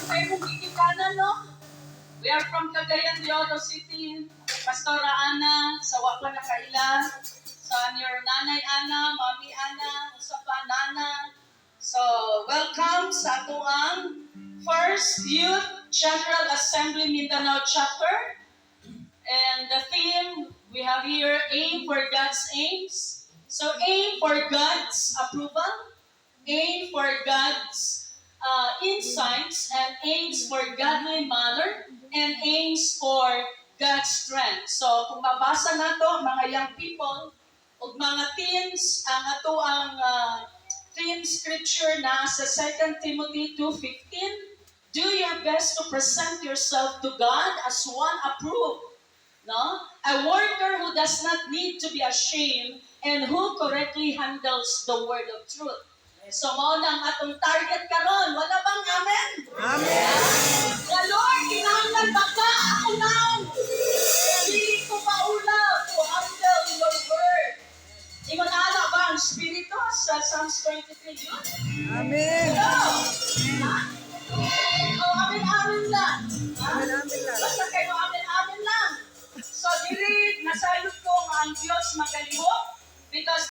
kayo mong gigikanan, no? We are from Cagayan de Oro City. Pastora Ana, sa wapa na kaila. Sa your nanay Ana, mami Ana, usa pa Nana. So, welcome sa atuang First Youth General Assembly Mindanao Chapter. And the theme we have here, aim for God's aims. So, aim for God's approval, aim for God's insights, and aims for godly manner, and aims for God's strength. So, kung mabasa na to, mga young people, o mga teens, ang ato ang theme scripture na sa 2 Timothy 2:15, do your best to present yourself to God as one approved, no? A worker who does not need to be ashamed and who correctly handles the word of truth. So, mao na ang atong target karon. Wala bang amen? Amen. The Lord, kinahanglan ba ka? Ako naon. Hindi ko maulaw to handle your word. Ingon ala ba ang Espiritu sa Psalms 23 yun? Amen. Hello? Ha? O, amen-amen lang. Ha? Amen-amen lang. Basta kayo amen-amen lang. So, dili, nasalot ko ang Diyos magalihok because